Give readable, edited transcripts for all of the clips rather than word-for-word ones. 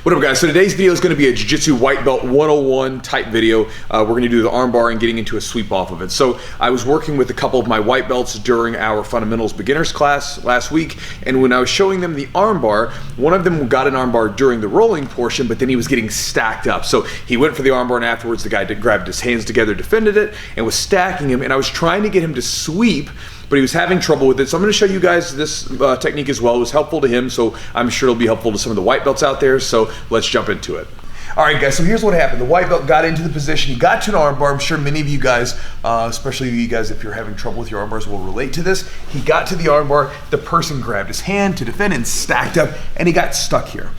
What up guys, so today's video is going to be a Jiu-Jitsu White Belt 101 type video. We're going to do the armbar and getting into a sweep off of it. So I was working with a couple of my white belts during our fundamentals beginners class last week, and when I was showing them the armbar, one of them got an armbar during the rolling portion, but then he was getting stacked up. So he went for the armbar and afterwards the guy grabbed his hands together, defended it, and was stacking him, and I was trying to get him to sweep, but he was having trouble with it. So I'm going to show you guys this technique as well. It was helpful to him, so I'm sure it'll be helpful to some of the white belts out there. So let's jump into it. All right, guys, so here's what happened. The white belt got into the position. He got to an armbar. I'm sure many of you guys, especially you guys if you're having trouble with your armbars, will relate to this. He got to the armbar. The person grabbed his hand to defend and stacked up, and he got stuck here.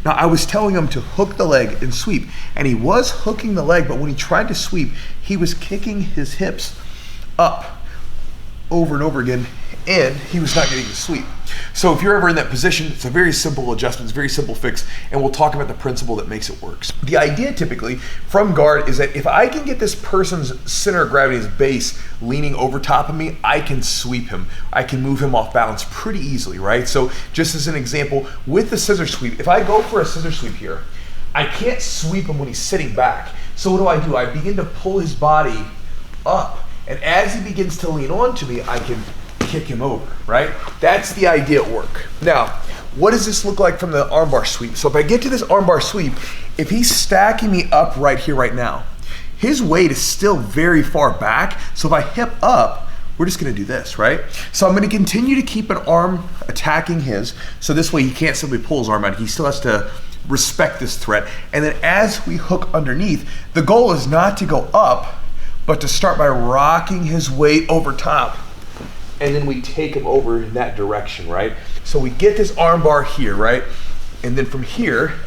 Now, I was telling him to hook the leg and sweep, and he was hooking the leg, but when he tried to sweep, he was kicking his hips up over and over again, and he was not getting the sweep. So if you're ever in that position, it's a very simple adjustment, it's a very simple fix, and we'll talk about the principle that makes it work. The idea typically from guard is that if I can get this person's center of gravity, his base, leaning over top of me, I can sweep him. I can move him off balance pretty easily, right? So just as an example, with the scissor sweep, if I go for a scissor sweep here, I can't sweep him when he's sitting back. So what do? I begin to pull his body up. And as he begins to lean onto me, I can kick him over, right? That's the idea at work. Now, what does this look like from the armbar sweep? So if I get to this armbar sweep, if he's stacking me up right here, right now, his weight is still very far back. So if I hip up, we're just gonna do this, right? So I'm gonna continue to keep an arm attacking his, so this way he can't simply pull his arm out. He still has to respect this threat. And then as we hook underneath, the goal is not to go up, but to start by rocking his weight over top, and then we take him over in that direction, right? So we get this arm bar here, right? And then from here,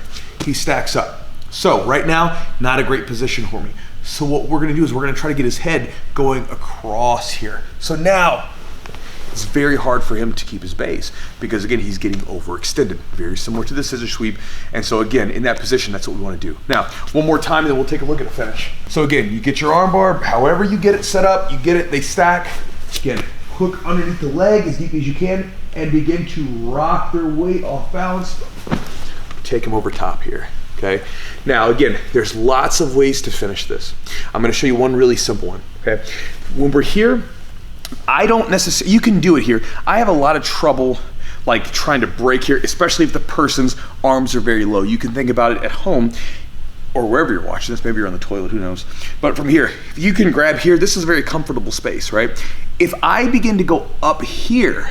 he stacks up. So right now, not a great position for me. So what we're gonna do is we're gonna try to get his head going across here. So now, it's very hard for him to keep his base because again, he's getting overextended, very similar to the scissor sweep. And so again, in that position, that's what we want to do. Now, one more time and then we'll take a look at the finish. So again, you get your armbar, however you get it set up, you get it, they stack. Again, hook underneath the leg as deep as you can and begin to rock their weight off balance. Take them over top here. Okay. Now again, there's lots of ways to finish this. I'm going to show you one really simple one. Okay. When we're here, I don't necessarily, you can do it here. I have a lot of trouble like trying to break here, especially if the person's arms are very low. You can think about it at home or wherever you're watching this, maybe you're on the toilet, who knows. But from here, if you can grab here, this is a very comfortable space, right? If I begin to go up here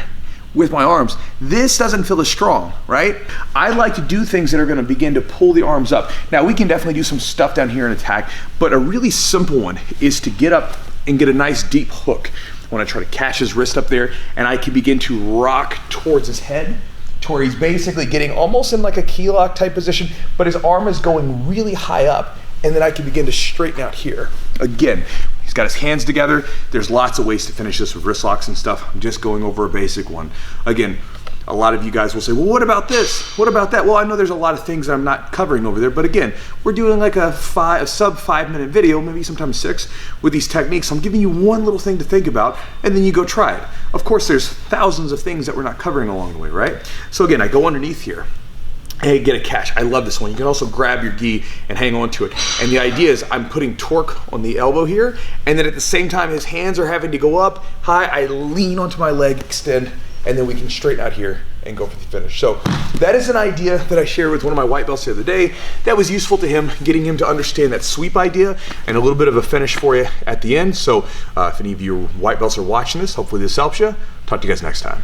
with my arms, this doesn't feel as strong, right? I like to do things that are gonna begin to pull the arms up. Now we can definitely do some stuff down here and attack, but a really simple one is to get up and get a nice deep hook. When I try to catch his wrist up there and I can begin to rock towards his head to where he's basically getting almost in like a key lock type position, but his arm is going really high up, and then I can begin to straighten out here. Again, he's got his hands together. There's lots of ways to finish this with wrist locks and stuff. I'm just going over a basic one. Again, a lot of you guys will say, well, what about this? What about that? Well, I know there's a lot of things that I'm not covering over there, but again, we're doing like a sub 5 minute video, maybe sometimes 6, with these techniques. I'm giving you one little thing to think about, and then you go try it. Of course, there's thousands of things that we're not covering along the way, right? So again, I go underneath here and get a catch. I love this one. You can also grab your gi and hang on to it. And the idea is I'm putting torque on the elbow here, and then at the same time, his hands are having to go up high. I lean onto my leg, extend, and then we can straighten out here and go for the finish. So that is an idea that I shared with one of my white belts the other day that was useful to him, getting him to understand that sweep idea and a little bit of a finish for you at the end. So if any of your white belts are watching this, hopefully this helps you. Talk to you guys next time.